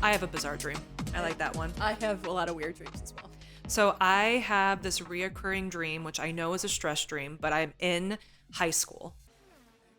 I have a bizarre dream. I like that one. I have a lot of weird dreams as well. So I have this reoccurring dream, which I know is a stress dream, but I'm in high school.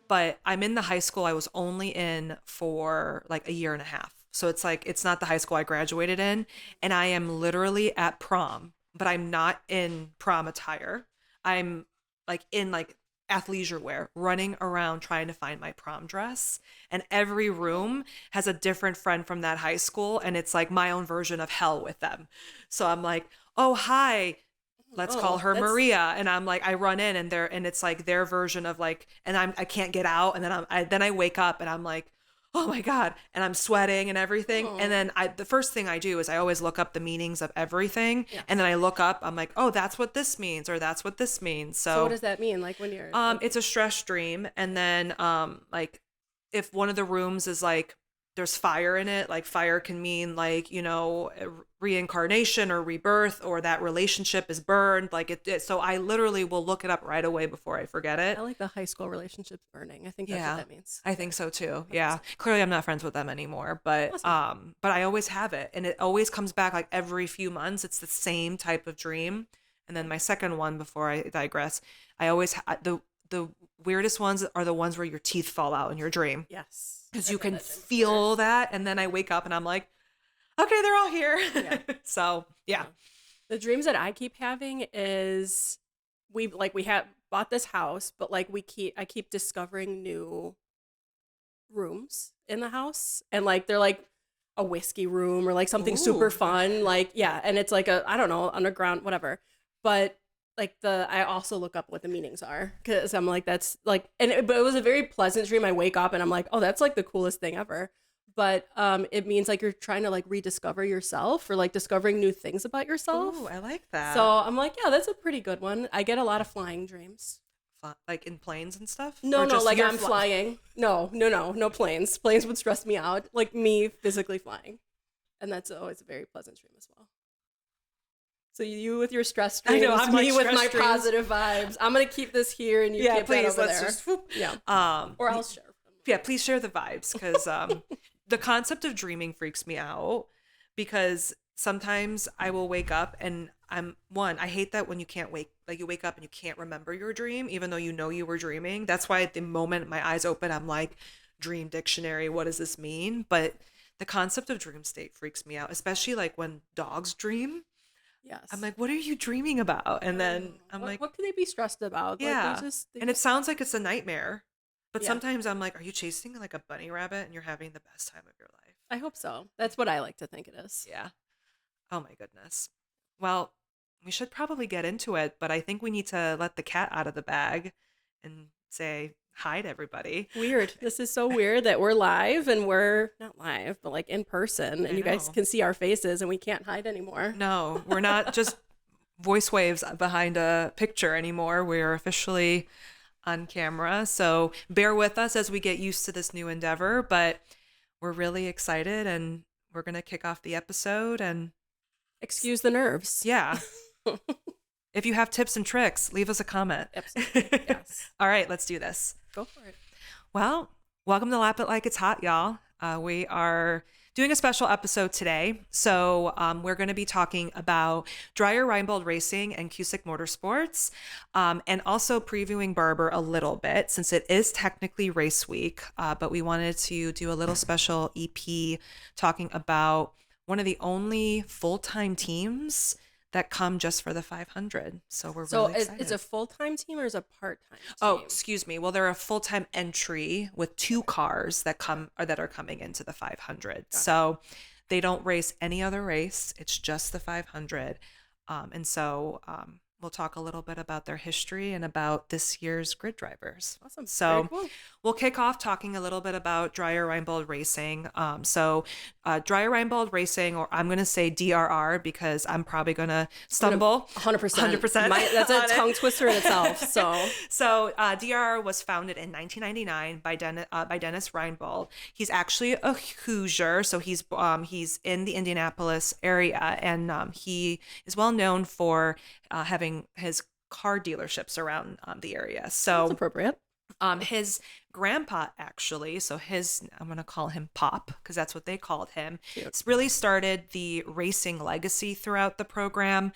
But I'm in the high school I was only in for like a year and a half. So it's like, it's not the high school I graduated in. And I am literally at prom, but I'm not in prom attire. I'm like in like athleisure wear, running around trying to find my prom dress. And every room has a different friend from that high school. And it's like my own version of hell with them. So I'm like, oh, hi. Let's call her Maria. And I'm like, I run in and it's like their version of like, and I can't get out. And then I wake up and I'm like, oh my God. And I'm sweating and everything. And then the first thing I do is I always look up the meanings of everything. Yeah. And then I look up, I'm like, oh, that's what this means, or that's what this means. So what does that mean? Like when you're it's a stress dream. And then like if one of the rooms is like there's fire in it, like fire can mean like, you know, reincarnation or rebirth, or that relationship is burned. Like it so I literally will look it up right away before I forget it. I like the high school relationships burning. I think that's what that means. I think so too. Yeah. Clearly I'm not friends with them anymore, but awesome. But I always have it, and it always comes back like every few months. It's the same type of dream. And then my second one, before I digress, I always the weirdest ones are the ones where your teeth fall out in your dream. Yes. Because you can feel that, and then I wake up and I'm like, okay, they're all here. Yeah. So yeah. The dreams that I keep having is we have bought this house, but like I keep discovering new rooms in the house, and like they're like a whiskey room or like something super fun, like and it's like I don't know, underground, whatever. But like I also look up what the meanings are, because I'm like, that's like, but it was a very pleasant dream. I wake up and I'm like, oh, that's like the coolest thing ever. But it means like you're trying to like rediscover yourself, or like discovering new things about yourself. Oh, I like that. So I'm like, yeah, that's a pretty good one. I get a lot of flying dreams. Like in planes and stuff? No, like I'm flying. No planes. Planes would stress me out. Like me physically flying. And that's always a very pleasant dream as well. So you with your stress dreams, I'm me with my dreams. Positive vibes. I'm gonna keep this here, and you keep please, that over let's there. Just, whoop. Yeah. Or I'll share. Yeah, please share the vibes, because the concept of dreaming freaks me out, because sometimes I will wake up and I hate that when you can't you wake up and you can't remember your dream, even though you know you were dreaming. That's why at the moment my eyes open, I'm like, dream dictionary, what does this mean? But the concept of dream state freaks me out, especially like when dogs dream. Yes. I'm like, what are you dreaming about? And then I'm like, what could they be stressed about? Yeah. Like, and it sounds like it's a nightmare. But sometimes I'm like, are you chasing like a bunny rabbit and you're having the best time of your life? I hope so. That's what I like to think it is. Yeah. Oh my goodness. Well, we should probably get into it, but I think we need to let the cat out of the bag and say hi to everybody. Weird. This is so weird that we're live, and we're not live, but like in person, and you guys can see our faces, and we can't hide anymore. No, we're not just voice waves behind a picture anymore. We're officially on camera. So bear with us as we get used to this new endeavor, but we're really excited, and we're going to kick off the episode. And excuse the nerves. Yeah. If you have tips and tricks, leave us a comment. Absolutely. Yes. All right, let's do this. Go for it. Well, welcome to Lap It Like It's Hot, y'all. We are doing a special episode today. So we're going to be talking about Dreyer Reinbold Racing and Cusick Motorsports, and also previewing Barber a little bit, since it is technically race week. But we wanted to do a little special EP talking about one of the only full-time teams that come just for the 500. So we're really excited. So it's a full-time team or is it a part-time team? Oh, excuse me. Well, they're a full-time entry with two cars that are coming into the 500. So they don't race any other race. It's just the 500. And so we'll talk a little bit about their history and about this year's grid drivers. Awesome. So cool. We'll kick off talking a little bit about Dreyer Reinbold Racing. Dreyer Reinbold Racing, or I'm going to say DRR because I'm probably going to stumble. 100%. 100%. That's a tongue twister in itself. So DRR was founded in 1999 by Dennis Reinbold. He's actually a Hoosier, so he's in the Indianapolis area, and he is well known for having his car dealerships around the area. So that's appropriate. His grandpa, actually, so I'm going to call him Pop because that's what they called him, Cute. really started the racing legacy throughout the program.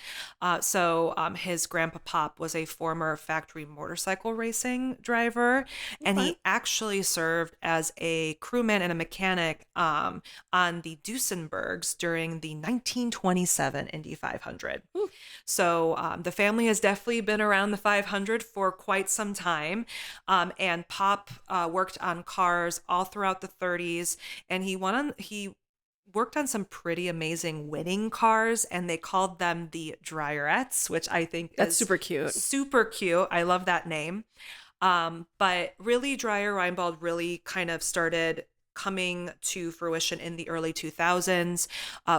So his grandpa Pop was a former factory motorcycle racing driver, and Okay. he actually served as a crewman and a mechanic on the Duesenbergs during the 1927 Indy 500. Ooh. So the family has definitely been around the 500 for quite some time. And Pop worked on cars all throughout the 30s, and he worked on some pretty amazing winning cars, and they called them the Dryerettes, which I think That's is super cute. super cute. I love that name. But really, Dreyer Reinbold really kind of started coming to fruition in the early 2000s,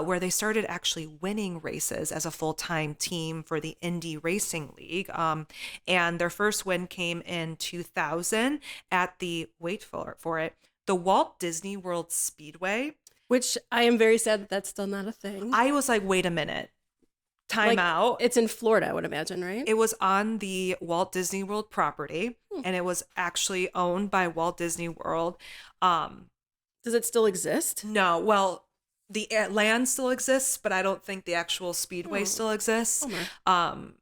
where they started actually winning races as a full-time team for the Indy Racing League. And their first win came in 2000 at the, wait for it, the Walt Disney World Speedway. Which I am very sad that that's still not a thing. I was like, wait a minute, time Like, out. It's in Florida, I would imagine, right? It was on the Walt Disney World property, and it was actually owned by Walt Disney World. Does it still exist? No, well, the land still exists, but I don't think the actual speedway still exists. Bummer.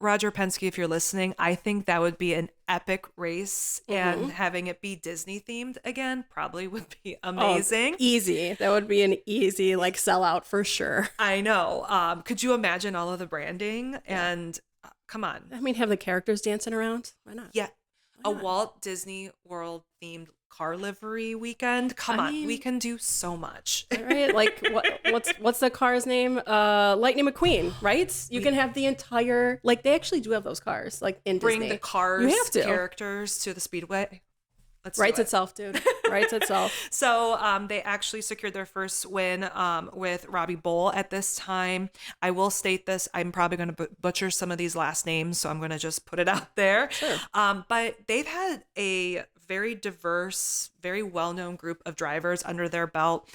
Roger Penske, if you're listening, I think that would be an epic race, and having it be Disney themed again probably would be amazing. Oh, easy. That would be an easy like sellout for sure. I know. Could you imagine all of the branding? And come on. I mean, have the characters dancing around? Why not? Yeah. Why A not? Walt Disney World themed car livery weekend. Come I on, mean- we can do so much. Right? Like what's the car's name? Lightning McQueen, right? You can have the entire like they actually do have those cars like in Bring Disney. the cars, You have to. characters to the speedway. Let's Writes do it. itself, dude. Writes itself. So they actually secured their first win with Robbie Bull at this time. I will state this. I'm probably going to butcher some of these last names, so I'm going to just put it out there. Sure. But they've had a very diverse, very well-known group of drivers under their belt.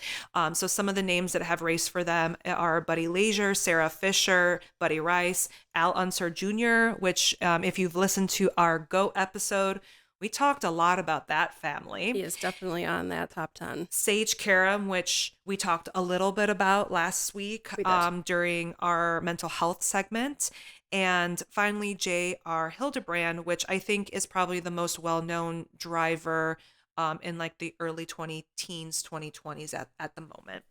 So some of the names that have raced for them are Buddy Leisure, Sarah Fisher, Buddy Rice, Al Unser Jr., which if you've listened to our GO episode, we talked a lot about that family. He is definitely on that top 10. Sage Karam, which we talked a little bit about last week We did. during our mental health segment. And finally, J.R. Hildebrand, which I think is probably the most well-known driver in like the early 20-teens, 2020s at the moment.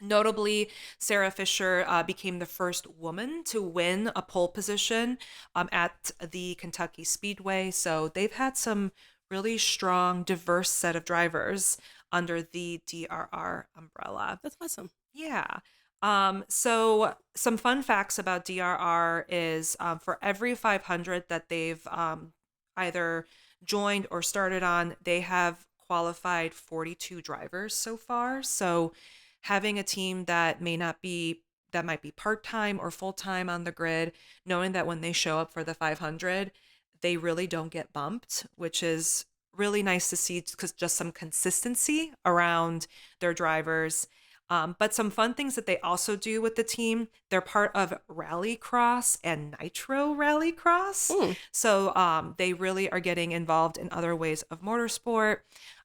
Notably, Sarah Fisher became the first woman to win a pole position at the Kentucky Speedway. So they've had some really strong, diverse set of drivers under the DRR umbrella. That's awesome. Yeah. So some fun facts about DRR is for every 500 that they've either joined or started on, they have qualified 42 drivers so far. So having a team that might be part-time or full-time on the grid, knowing that when they show up for the 500, they really don't get bumped, which is really nice to see because just some consistency around their drivers. But some fun things that they also do with the team, they're part of Rallycross and Nitro Rallycross. So they really are getting involved in other ways of motorsport.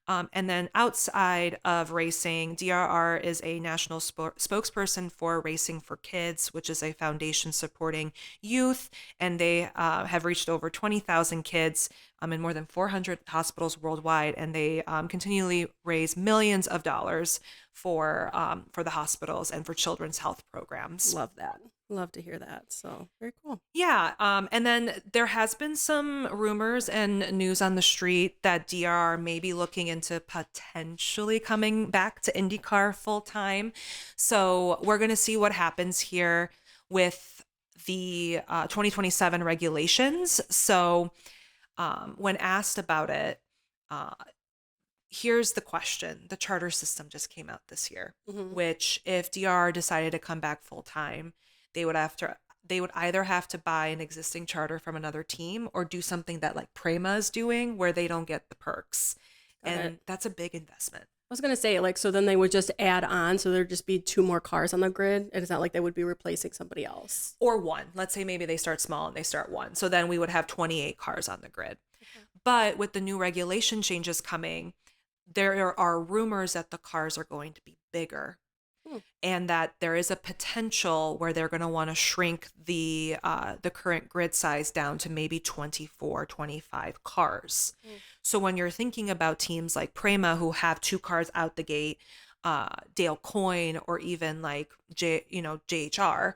And then outside of racing, DRR is a national spokesperson for Racing for Kids, which is a foundation supporting youth. And they have reached over 20,000 kids in more than 400 hospitals worldwide. And they continually raise millions of dollars for the hospitals and for children's health programs. Love that. Love to hear that. So very cool. Yeah. And then there has been some rumors and news on the street that DR may be looking into potentially coming back to IndyCar full time. So we're going to see what happens here with the 2027 regulations. So when asked about it, here's the question. The charter system just came out this year, which if DR decided to come back full time, they would either have to buy an existing charter from another team or do something that like Prema is doing where they don't get the perks. And that's a big investment. I was going to say, like, so then they would just add on. So there'd just be 2 more cars on the grid. And it's not like they would be replacing somebody else. Or one. Let's say maybe they start small and they start one. So then we would have 28 cars on the grid. But with the new regulation changes coming, there are rumors that the cars are going to be bigger, Hmm. and that there is a potential where they're going to want to shrink the current grid size down to maybe 24, 25 cars. Hmm. So when you're thinking about teams like Prema who have two cars out the gate, Dale Coyne, or even like JHR,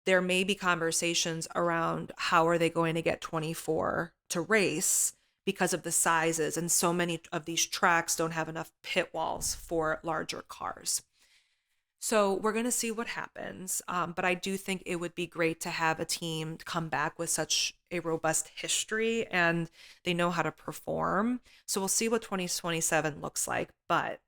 there may be conversations around how are they going to get 24 to race because of the sizes, and so many of these tracks don't have enough pit walls for larger cars. So we're going to see what happens. But I do think it would be great to have a team come back with such a robust history, and they know how to perform. So we'll see what 2027 looks like. But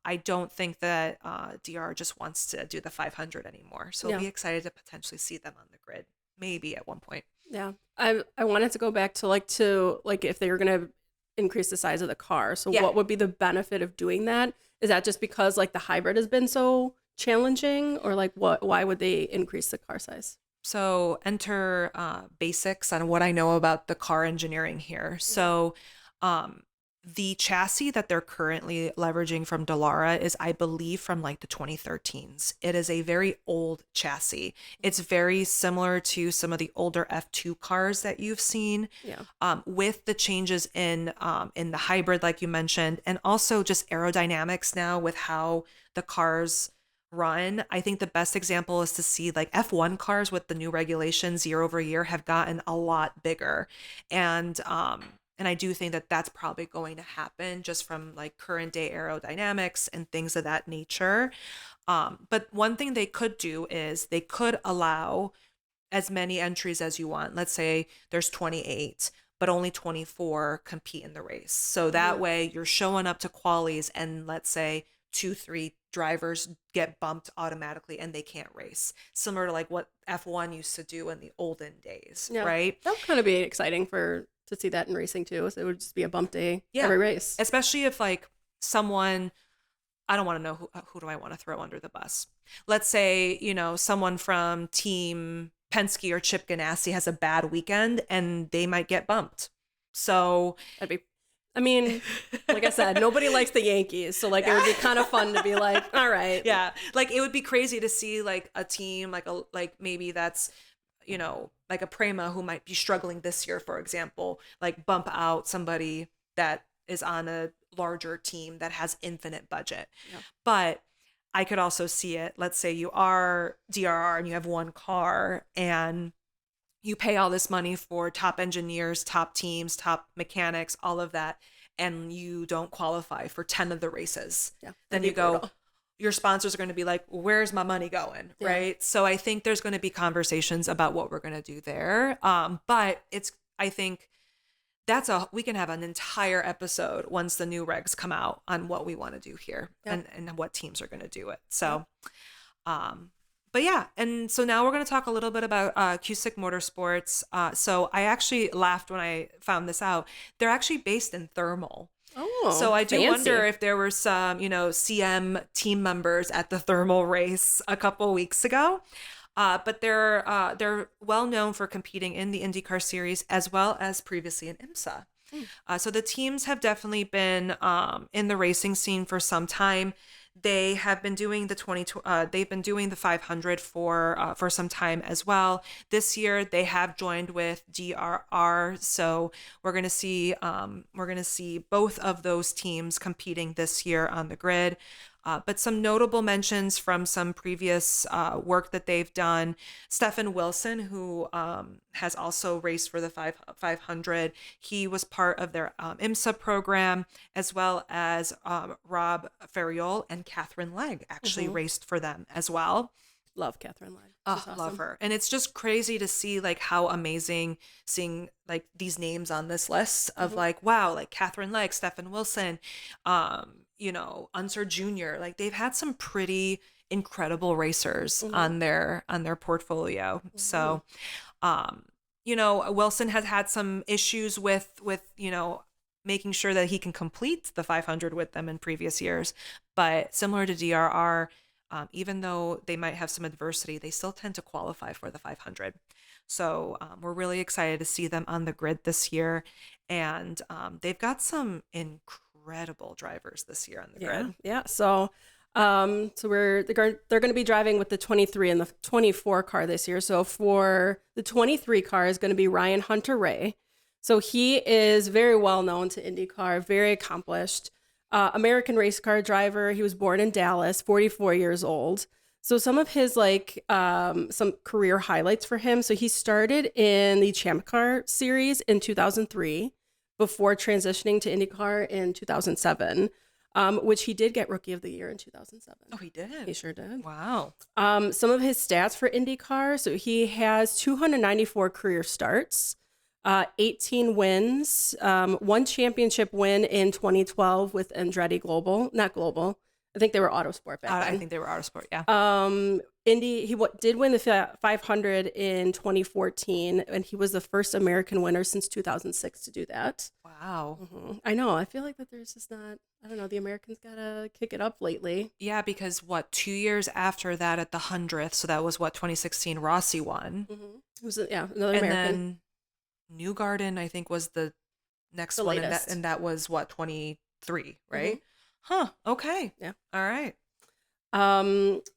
I don't think that DR just wants to do the 500 anymore. So I'll Yeah. be excited to potentially see them on the grid, maybe at one point. Yeah. I wanted to go back to like if they were going to increase the size of the car. So Yeah. what would be the benefit of doing that? Is that just because like the hybrid has been so challenging, or like why would they increase the car size? So enter basics on what I know about the car engineering here. So um, the chassis that they're currently leveraging from Dallara is, I believe, from like the 2013s. It is a very old chassis. It's very similar to some of the older F2 cars that you've seen, Yeah. with the changes in the hybrid, like you mentioned, and also just aerodynamics now with how the cars run. I think the best example is to see like F1 cars with the new regulations year over year have gotten a lot bigger. And I do think that that's probably going to happen just from like current day aerodynamics and things of that nature. But one thing they could do is they could allow as many entries as you want. Let's say there's 28, but only 24 compete in the race. So that Mhm. way you're showing up to qualies, and let's say 2, 3 drivers get bumped automatically and they can't race. Similar to like what F1 used to do in the olden days, Yeah. right? That would kind of be exciting to see that in racing too. So it would just be a bump day Yeah. every race. Especially if like someone, I don't want to know who do I want to throw under the bus. Let's say, someone from team Penske or Chip Ganassi has a bad weekend and they might get bumped. So That'd be, I mean, like I said, nobody likes the Yankees. So like it would be kind of fun to be like, all right. yeah, like it would be crazy to see like a team like maybe that's like a Prema who might be struggling this year, for example, like bump out somebody that is on a larger team that has infinite budget. Yeah. But I could also see it. Let's say you are DRR and you have one car and you pay all this money for top engineers, top teams, top mechanics, all of that, and you don't qualify for 10 of the races. Yeah. Then That'd you be go, brutal. your sponsors are going to be like, where's my money going? Yeah. Right. So I think there's going to be conversations about what we're going to do there. But I think we can have an entire episode once the new regs come out on what we want to do here. Yep. And what teams are going to do it. So, but yeah, and so now we're going to talk a little bit about Cusick Motorsports. So I actually laughed when I found this out. They're actually based in Thermal. Oh, So I do fancy. wonder if there were some, CM team members at the Thermal race a couple weeks ago. But they're well known for competing in the IndyCar series as well as previously in IMSA. So the teams have definitely been in the racing scene for some time. They have been doing they've been doing the 500 for some time as well. This year they have joined with DRR, so we're gonna see both of those teams competing this year on the grid. But some notable mentions from some previous work that they've done. Stefan Wilson, who has also raced for the 500, he was part of their IMSA program, as well as Rob Ferriol and Catherine Legg actually raced for them as well. Love Catherine Legg. Oh, She's awesome. love her. And it's just crazy to see like how amazing seeing like these names on this list of like, wow, like Catherine Legg, Stefan Wilson, Unser Jr. Like they've had some pretty incredible racers on their portfolio. So, Wilson has had some issues with making sure that he can complete the 500 with them in previous years. But similar to DRR, even though they might have some adversity, they still tend to qualify for the 500. So we're really excited to see them on the grid this year. And they've got some incredible drivers this year on the grid. Yeah. So they're going to be driving with the 23 and the 24 car this year. So for the 23 car is going to be Ryan Hunter-Reay. So he is very well known to IndyCar, very accomplished. American race car driver. He was born in Dallas, 44 years old. So some of his some career highlights for him. So he started in the Champ Car series in 2003 before transitioning to IndyCar in 2007, which he did get Rookie of the Year in 2007. Oh, he did? He sure did. Wow. Some of his stats for IndyCar. So he has 294 career starts. 18 wins, one championship win in 2012 with Andretti Global, not Global. I think they were Autosport back then. I think they were Autosport, yeah. He did win the 500 in 2014, and he was the first American winner since 2006 to do that. Wow. Mm-hmm. I know. I feel like that there's just not, I don't know, the Americans got to kick it up lately. Yeah, because 2 years after that at the 100th, so that was 2016, Rossi won. Mm-hmm. It was, another and American. Then Newgarden, I think, was the next one, and that was 23, right? Mm-hmm. Huh. Okay. Yeah. All right.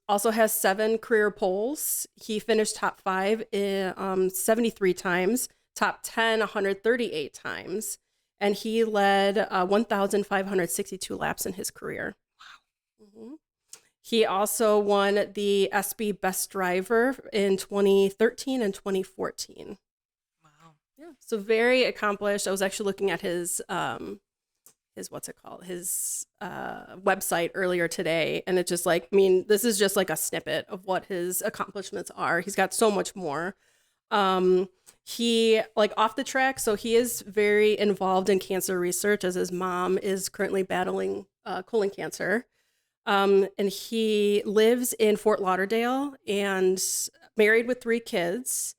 Also has 7 career poles. He finished top 5 in 73 times, top 10 138 times, and he led 1,562 laps in his career. Wow. Mm-hmm. He also won the SB Best Driver in 2013 and 2014. Yeah, so very accomplished. I was actually looking at his website earlier today, and it's just this is just like a snippet of what his accomplishments are. He's got so much more. He off the track, so he is very involved in cancer research, as his mom is currently battling colon cancer. And he lives in Fort Lauderdale and married with 3 kids.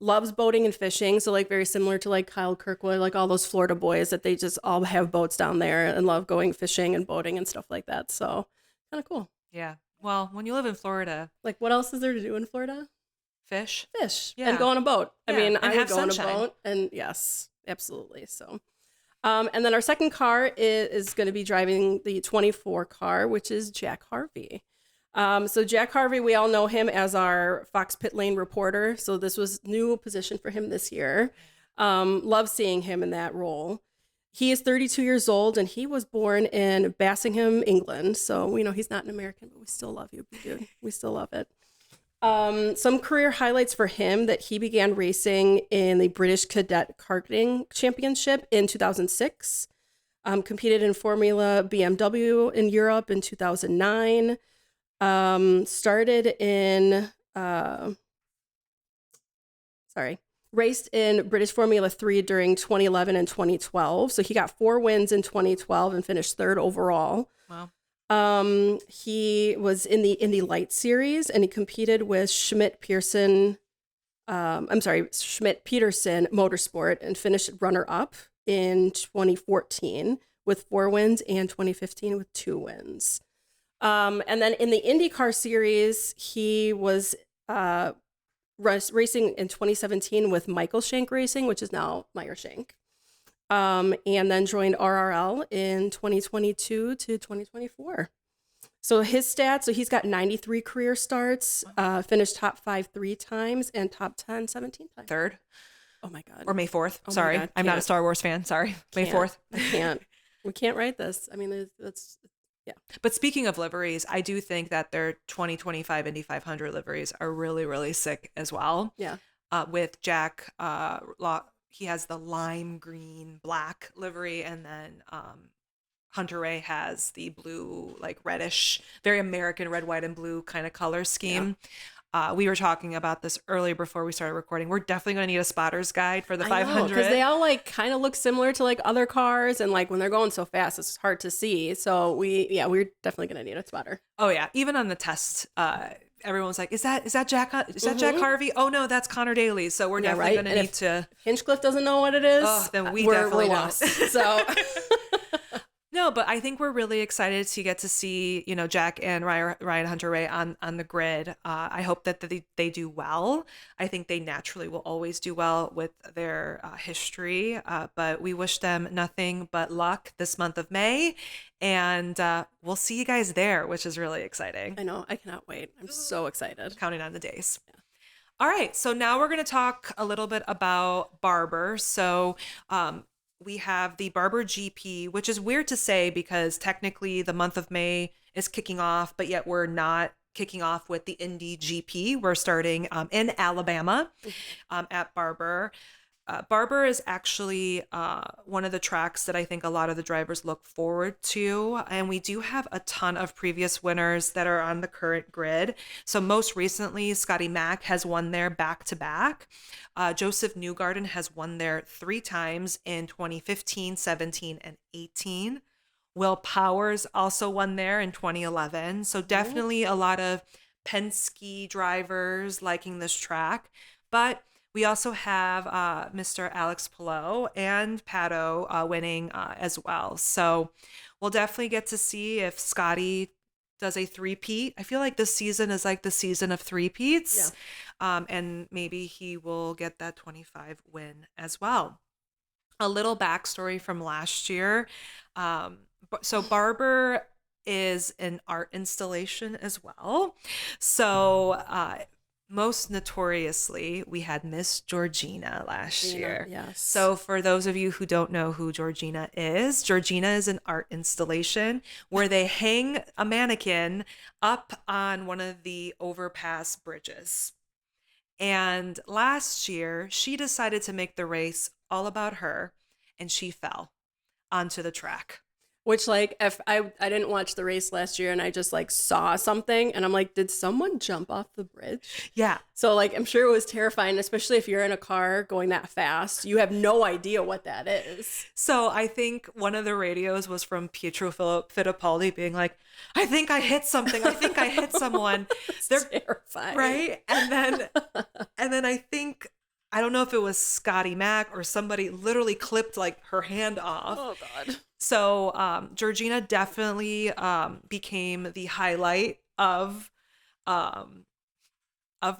Loves boating and fishing, so very similar to Kyle Kirkwood, all those Florida boys that they just all have boats down there and love going fishing and boating and stuff like that. So kind of cool. Yeah. Well, when you live in Florida, what else is there to do in Florida? Fish. Yeah. And go on a boat. Yeah. I mean, I would go sunshine. on a boat, and yes, absolutely. So, and then our second car is going to be driving the 24 car, which is Jack Harvey. So Jack Harvey, we all know him as our Fox Pit Lane reporter. So this was new position for him this year. Love seeing him in that role. He is 32 years old, and he was born in Bassingham, England. So we know he's not an American, but we still love you, dude. We still love it. Some career highlights for him: that he began racing in the British Cadet Karting Championship in 2006. Competed in Formula BMW in Europe in 2009. Raced in British Formula 3 during 2011 and 2012. So he got 4 wins in 2012 and finished 3rd overall. Wow. He was in the Indy Light Series, and he competed with Schmidt-Peterson Motorsport and finished runner-up in 2014 with 4 wins and 2015 with 2 wins. And then in the IndyCar series, he was racing in 2017 with Michael Shank Racing, which is now Meyer Shank, and then joined RRL in 2022 to 2024. So his stats, so he's got 93 career starts, finished top 5 3 times, and top 10 17 times. 3rd. Oh my God. Or May 4th. Sorry. God, I'm not a Star Wars fan. Sorry. May 4th. I can't. We can't write this. I mean, that's... Yeah. But speaking of liveries, I do think that their 2025 Indy 500 liveries are really, really sick as well. Yeah. With Jack, he has the lime green black livery, and then Hunter-Reay has the blue, reddish, very American red, white, and blue kind of color scheme. Yeah. We were talking about this earlier before we started recording. We're definitely going to need a spotter's guide for the 500. Because they all kind of look similar to other cars, and when they're going so fast, it's hard to see. So we're definitely going to need a spotter. Oh yeah, even on the test, everyone's like, "Is that Jack? Is that Jack Harvey? Oh no, that's Connor Daly." So we're definitely going to need to. Hinchcliffe doesn't know what it is. Oh, then we're definitely lost. So. No, but I think we're really excited to get to see, Jack and Ryan Hunter-Reay on the grid. I hope that they do well. I think they naturally will always do well with their history, but we wish them nothing but luck this month of May, and we'll see you guys there, which is really exciting. I know. I cannot wait. I'm so excited. Counting on the days. All right, so now we're going to talk a little bit about Barber. So, we have the Barber GP, which is weird to say because technically the month of May is kicking off, but yet we're not kicking off with the Indy GP. We're starting in Alabama at Barber. Barber is actually one of the tracks that I think a lot of the drivers look forward to. And we do have a ton of previous winners that are on the current grid. So most recently, Scotty Mack has won there back to back. Joseph Newgarden has won there 3 times in 2015, 17, and 18. Will Powers also won there in 2011. So definitely a lot of Penske drivers liking this track. But we also have Mr. Alex Palou and Pato winning as well. So we'll definitely get to see if Scotty does a three-peat. I feel like this season is like the season of three-peats. Yeah. And maybe he will get that 25 win as well. A little backstory from last year. So Barber is an art installation as well. So most notoriously, we had Miss Georgina last year. Yes. So for those of you who don't know who Georgina is an art installation where they hang a mannequin up on one of the overpass bridges. And last year, she decided to make the race all about her, and she fell onto the track. Which, like, if I didn't watch the race last year and I just, like, saw something and I'm like, did someone jump off the bridge? Yeah. So, like, I'm sure it was terrifying, especially if you're in a car going that fast. You have no idea what that is. So I think one of the radios was from Pietro Fittipaldi being like, I think I hit something. I think I hit someone. They're terrifying. Right? And then I think, I don't know if it was Scotty Mack or somebody literally clipped like her hand off. Oh, God. So Georgina definitely became the highlight of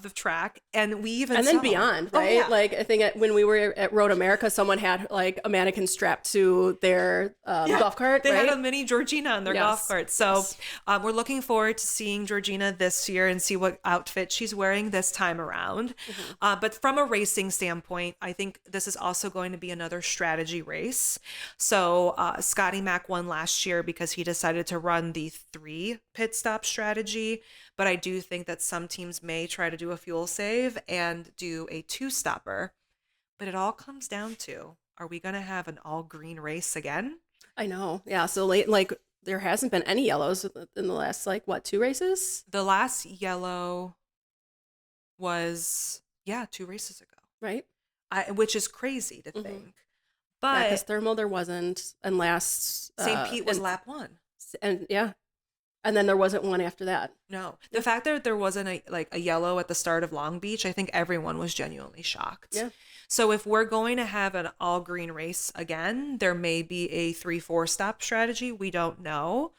the track, and we even and then beyond, right? Oh, yeah. Like I think when we were at Road America, someone had like a mannequin strapped to their golf cart. They right? had a mini Georgina on their golf cart. So we're looking forward to seeing Georgina this year and see what outfit she's wearing this time around. Mm-hmm. But from a racing standpoint, I think this is also going to be another strategy race. So Scotty Mack won last year because he decided to run the 3 pit stop strategy. But I do think that some teams may try to do a fuel save and do a 2-stopper. But it all comes down to, are we going to have an all green race again? I know. Yeah. So late, like there hasn't been any yellows in the last, 2 races? The last yellow was, 2 races ago. Right. Which is crazy to think. But because thermal there wasn't. And last St. Pete was lap 1. And and then there wasn't one after that. No. The fact that there wasn't a yellow at the start of Long Beach, I think everyone was genuinely shocked. Yeah. So if we're going to have an all green race again, there may be a 3-4 stop strategy. We don't know.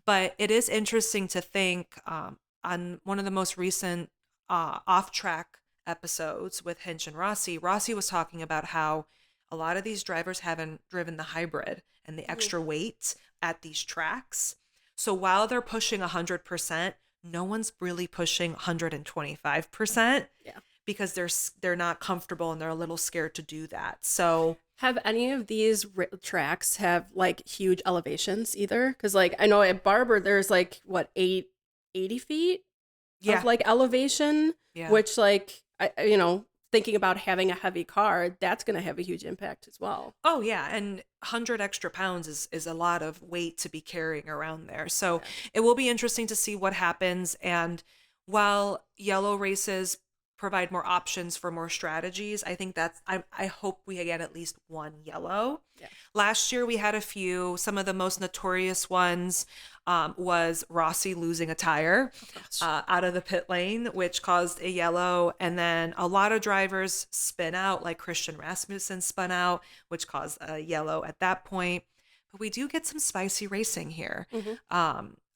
But it is interesting to think on one of the most recent off-track episodes with Hinch and Rossi was talking about how a lot of these drivers haven't driven the hybrid and the extra weight at these tracks. So while they're pushing 100%, no one's really pushing 125%. Yeah. Because they're not comfortable and they're a little scared to do that. So have any of these tracks have like huge elevations either? Because like I know at Barber there's like 80 feet of like elevation, which like thinking about having a heavy car, that's going to have a huge impact as well. Oh, yeah. And 100 extra pounds is a lot of weight to be carrying around there. So it will be interesting to see what happens. And while yellow races provide more options for more strategies, I think I hope we get at least one yellow. Yeah. Last year we had a few. Some of the most notorious ones was Rossi losing a tire out of the pit lane, which caused a yellow. And then a lot of drivers spin out, like Christian Rasmussen spun out, which caused a yellow at that point. but we do get some spicy racing here. Mhm.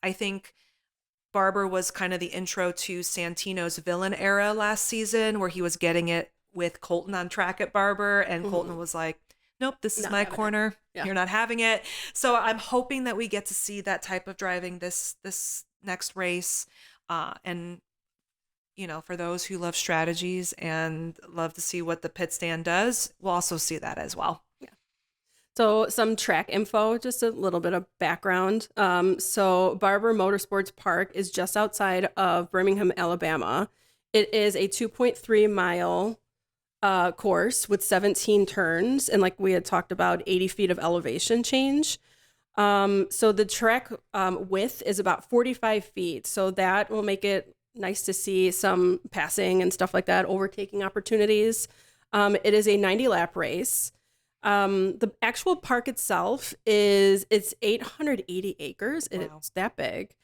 I think Barber was kind of the intro to Santino's villain era last season, where he was getting it with Colton on track at Barber, and Colton Mhm. was like, nope, this is Not my having it. corner. Yeah. You're not having it. So I'm hoping that we get to see that type of driving this next race. And for those who love strategies and love to see what the pit stand does, we'll also see that as well. Yeah. So some track info, just a little bit of background. So Barber Motorsports Park is just outside of Birmingham, Alabama. It is a 2.3 mile course with 17 turns, and like we had talked about, 80 feet of elevation change. So the track width is about 45 feet. So that will make it nice to see some passing and stuff like that, overtaking opportunities. It is a 90 lap race. The actual park itself it's 880 acres. Wow. It's that big.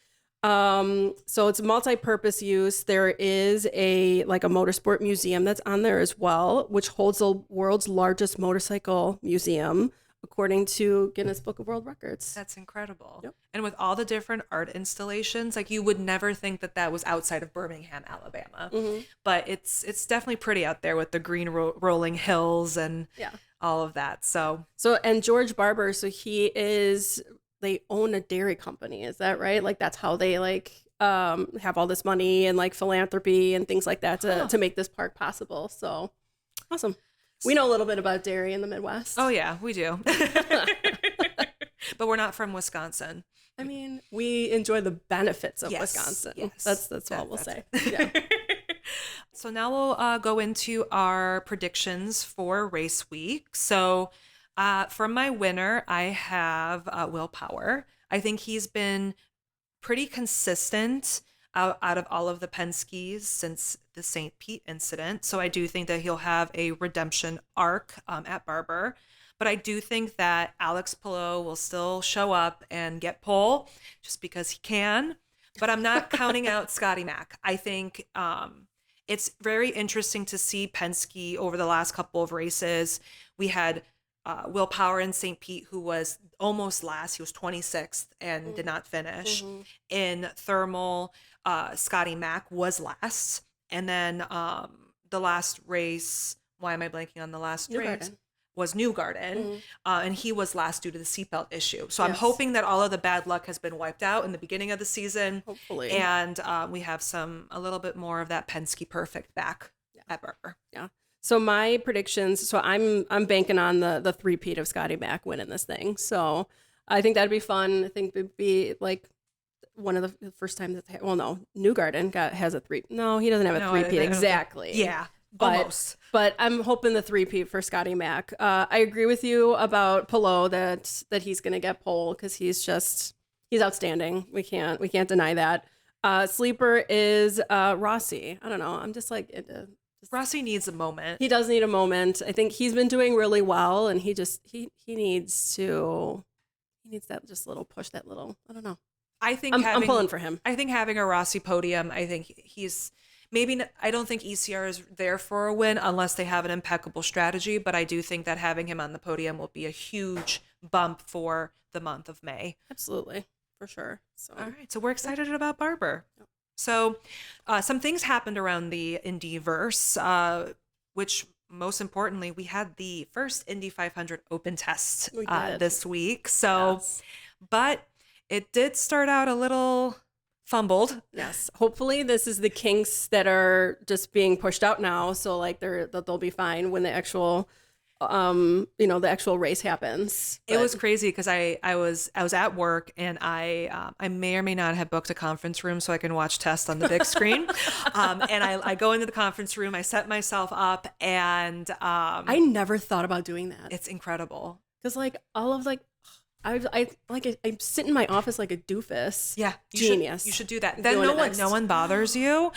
So it's multi-purpose use. There is a motorsport museum that's on there as well, which holds the world's largest motorcycle museum, according to Guinness Book of World Records. That's incredible. Yep. And with all the different art installations, like you would never think that was outside of Birmingham, Alabama. Mm-hmm. But it's definitely pretty out there with the green rolling hills and all of that. So and George Barber, they own a dairy company. Is that right? Like that's how they have all this money and like philanthropy and things like that to make this park possible. So awesome. We know a little bit about dairy in the Midwest. Oh yeah, we do. But we're not from Wisconsin. I mean, we enjoy the benefits of Yes, Wisconsin. yes. That's all we'll say. Yeah. So now we'll go into our predictions for race week. So for my winner, I have Will Power. I think he's been pretty consistent out of all of the Penske's since the St. Pete incident. So I do think that he'll have a redemption arc at Barber. But I do think that Alex Palou will still show up and get pole just because he can. But I'm not counting out Scotty Mack. I think it's very interesting to see Penske over the last couple of races. We had Will Power in St. Pete, who was almost last. He was 26th and did not finish. Mm-hmm. In Thermal, Scotty Mack was last. And then the last race, why am I blanking on the last race? Was Newgarden. Mm-hmm. And he was last due to the seatbelt issue. So I'm Yes. hoping that all of the bad luck has been wiped out in the beginning of the season. Hopefully. And we have a little bit more of that Penske perfect back at Barber. Yeah. So my predictions. So I'm banking on the three-peat of Scotty Mack winning this thing. So I think that'd be fun. I think it'd be like one of the first time that Newgarden has a three. No, he doesn't have a three-peat exactly. Yeah, but, almost. But I'm hoping the three-peat for Scotty Mack. I agree with you about Palou that he's going to get pole because he's outstanding. We can't deny that. Sleeper is Rossi. I don't know. I'm just like into. Rossi needs a moment. He does need a moment. I think he's been doing really well, and he needs that just little push, that little. I don't know. I think I'm pulling for him. I think having a Rossi podium. I think he's maybe. I don't think ECR is there for a win unless they have an impeccable strategy. But I do think that having him on the podium will be a huge bump for the month of May. Absolutely, for sure. So all right, so we're excited about Barber. Yep. So some things happened around the Indyverse, which most importantly, we had the first Indy 500 Open test this week. So, yes. But it did start out a little fumbled. Yes. Hopefully this is the kinks that are just being pushed out now. So like they'll be fine when the actual the actual race happens. It was crazy because I was at work and I may or may not have booked a conference room so I can watch tests on the big screen. And I go into the conference room, I set myself up, and I never thought about doing that. It's incredible because all of I sit in my office like a doofus. Yeah, genius. You should do that. Then no one bothers you.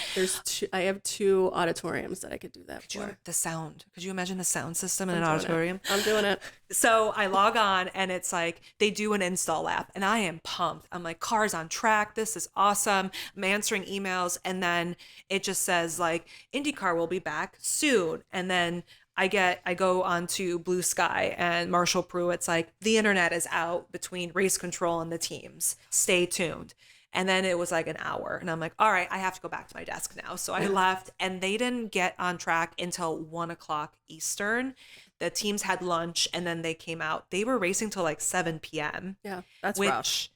I have 2 auditoriums that I could do that for. The sound. Could you imagine the sound system in an auditorium? I'm doing it. So I log on and it's like they do an install lap and I am pumped. I'm like, car's on track. This is awesome. I'm answering emails and then it just says like IndyCar will be back soon. And then I go onto BlueSky and Marshall Pruitt's like, the internet is out between race control and the teams. Stay tuned. And then it was like an hour. And I'm like, all right, I have to go back to my desk now. So I left, and they didn't get on track until 1 o'clock Eastern. The teams had lunch, and then they came out. They were racing till like 7 p.m. Yeah, that's which rough.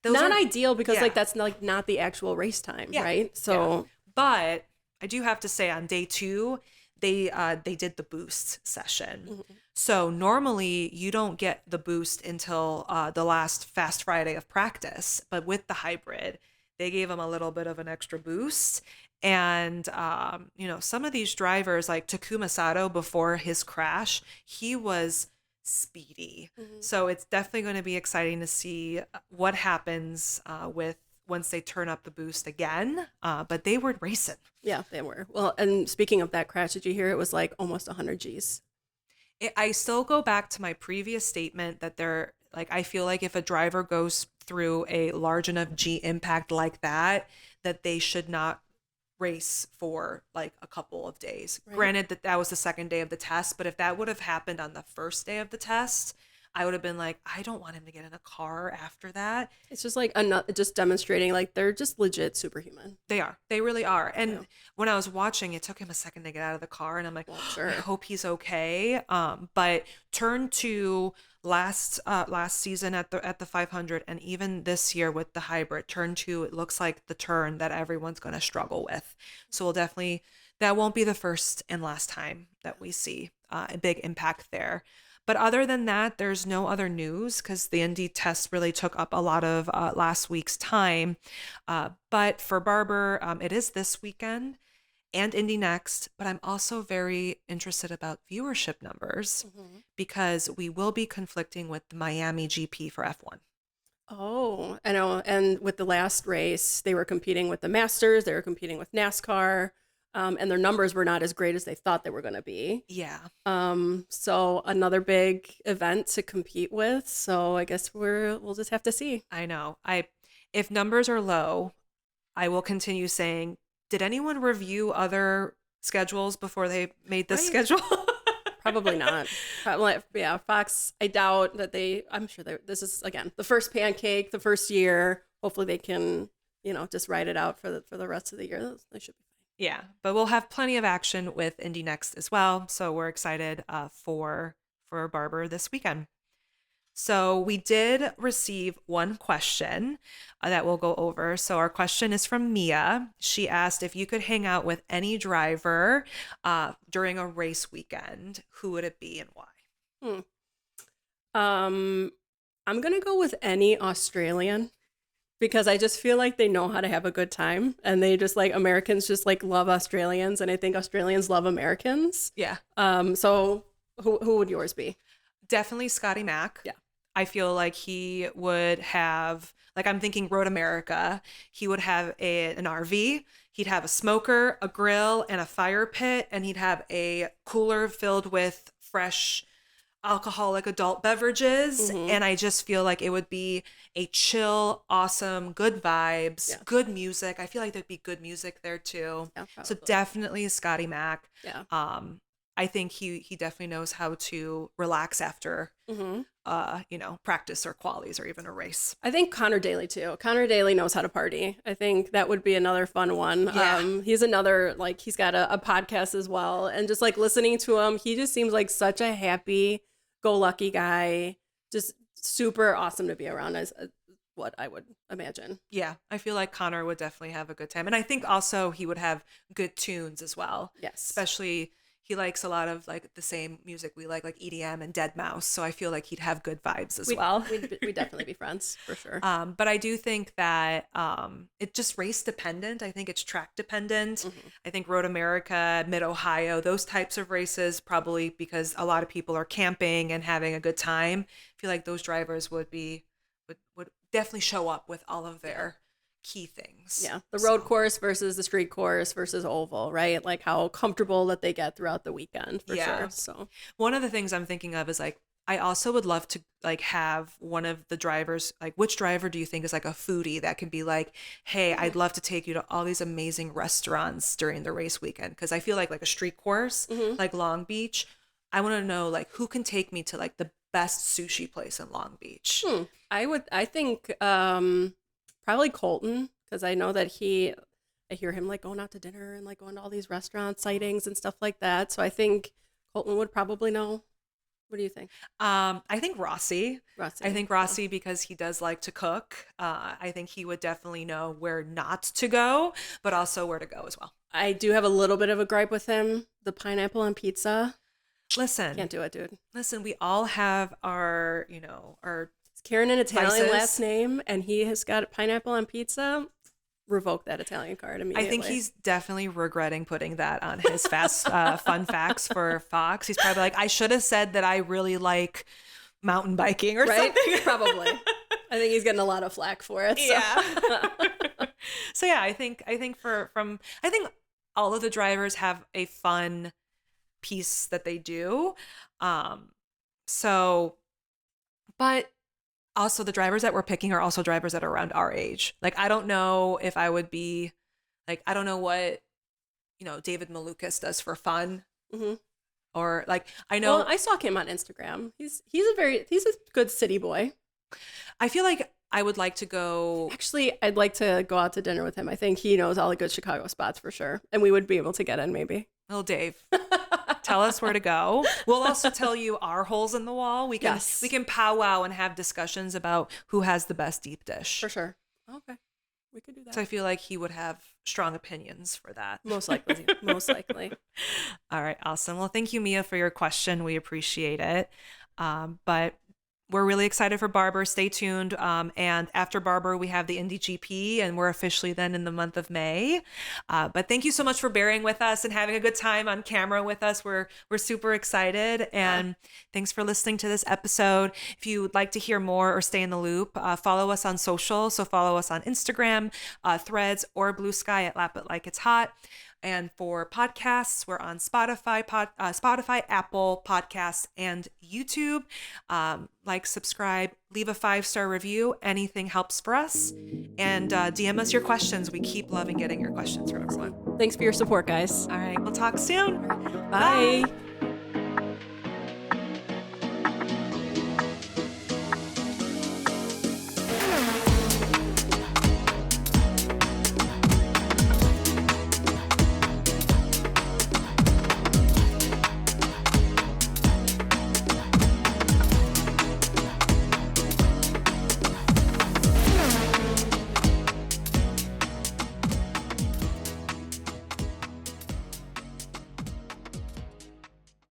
those Not are ideal because yeah. like that's like not the actual race time, Yeah. right? So But I do have to say, on day 2, they did the boost session. Mhm. So normally you don't get the boost until the last Fast Friday of practice, but with the hybrid, they gave them a little bit of an extra boost. And some of these drivers, like Takuma Sato, before his crash, he was speedy. Mhm. So it's definitely going to be exciting to see what happens with once they turn up the boost again. But they were racing. Yeah, they were. Well, and speaking of that crash, did you hear it was like almost 100 G's? I still go back to my previous statement that I feel like if a driver goes through a large enough G impact like that, that they should not race for like a couple of days. Right. Granted that was the second day of the test, but if that would have happened on the first day of the test, I would have been like, I don't want him to get in a car after that. It's just like just demonstrating like they're just legit superhuman. They are. They really are. And Yeah. when I was watching, it took him a second to get out of the car, and I'm like, Well, I sure. hope he's okay. But turn to last season at the 500, and even this year with the hybrid, turn 2, it looks like the turn that everyone's going to struggle with. So that won't be the first and last time that we see a big impact there. But other than that, there's no other news because the Indy test really took up a lot of last week's time. But for Barber, it is this weekend and Indy next. But I'm also very interested about viewership numbers because we will be conflicting with the Miami GP for F1. Oh, I know. And with the last race, they were competing with the Masters, they were competing with NASCAR, and their numbers were not as great as they thought they were going to be. Yeah. So another big event to compete with. So I guess we'll just have to see. I know. If numbers are low, I will continue saying, did anyone review other schedules before they made this schedule? Probably not. Yeah, Fox, I doubt that I'm sure this is, again, the first pancake, the first year. Hopefully they can, just ride it out for the rest of the year. They should be fine. Yeah, but we'll have plenty of action with Indy next as well. So we're excited for Barber this weekend. So we did receive one question that we'll go over. So our question is from Mia. She asked if you could hang out with any driver during a race weekend, who would it be and why? I'm going to go with any Australian because I just feel like they know how to have a good time, and they just like Americans just like love Australians, and I think Australians love Americans. Yeah. So who would yours be? Definitely Scotty Mack. Yeah. I feel like he would have, like I'm thinking Road America, he would have an RV, he'd have a smoker, a grill, and a fire pit, and he'd have a cooler filled with fresh alcoholic adult beverages. And I just feel like it would be a chill, awesome, good vibes, good music. I feel like there'd be good music there too. Yeah, so definitely Scotty Mack. Yeah. I think he definitely knows how to relax after practice or qualies or even a race. I think Connor Daly too. Connor Daly knows how to party. I think that would be another fun one. Yeah. He's another, like, he's got a podcast as well, and just like listening to him, he just seems like such a happy go lucky guy, just super awesome to be around, as what I would imagine. Yeah, I feel like Connor would definitely have a good time, and I think also he would have good tunes as well. Yes, especially he likes a lot of like the same music we like EDM and Deadmau5, so I feel like he'd have good vibes as well. We'd definitely be friends for sure. But I do think that it's just race dependent. I think it's track dependent. I think Road America, Mid Ohio, those types of races, probably because a lot of people are camping and having a good time. I feel like those drivers would definitely show up with all of their key things. Yeah, the road course versus the street course versus oval, right? Like how comfortable that they get throughout the weekend for sure. So one of the things I'm thinking of is like, I also would love to like have one of the drivers, like which driver do you think is like a foodie that can be like, hey, I'd love to take you to all these amazing restaurants during the race weekend? Because I feel like a street course, like Long Beach, I want to know like who can take me to like the best sushi place in Long Beach. I think probably Colton, because I know that I hear him like going out to dinner and like going to all these restaurant sightings and stuff like that. So I think Colton would probably know. What do you think? I think Rossi. Rossi. I think Rossi because he does like to cook. I think he would definitely know where not to go, but also where to go as well. I do have a little bit of a gripe with him. The pineapple on pizza. Listen. Can't do it, dude. Listen, we all have our, our It's Karen, an Italian vices. last name, and he has got pineapple on pizza. Revoke that Italian card immediately. I think he's definitely regretting putting that on his fast fun facts for Fox. He's probably like, I should have said that I really like mountain biking or something. Probably. I think he's getting a lot of flack for it. So. Yeah. So yeah, I think I think all of the drivers have a fun piece that they do. But also the drivers that we're picking are also drivers that are around our age. Like, I don't know if I would be like, I don't know what, David Malukas does for fun. Mm-hmm. Or like, I know. Well, I stalk him on Instagram. He's a good city boy. I feel like I would like to go. Actually, I'd like to go out to dinner with him. I think he knows all the good Chicago spots for sure. And we would be able to get in maybe. Well, Dave, tell us where to go. We'll also tell you our holes in the wall. We can powwow and have discussions about who has the best deep dish. For sure. Okay. We could do that. So I feel like he would have strong opinions for that. Most likely. Most likely. All right. Awesome. Well, thank you, Mia, for your question. We appreciate it. But we're really excited for Barber. Stay tuned. And after Barber, we have the Indy GP, and we're officially then in the month of May. But thank you so much for bearing with us and having a good time on camera with us. We're super excited. And thanks for listening to this episode. If you would like to hear more or stay in the loop, follow us on social. So follow us on Instagram, Threads, or BlueSky at Lap It Like It's Hot. And for podcasts, we're on Spotify, Apple Podcasts, and YouTube. Like, subscribe, leave a 5-star review. Anything helps for us. And DM us your questions. We keep loving getting your questions from everyone. Thanks for your support, guys. All right. We'll talk soon. Bye.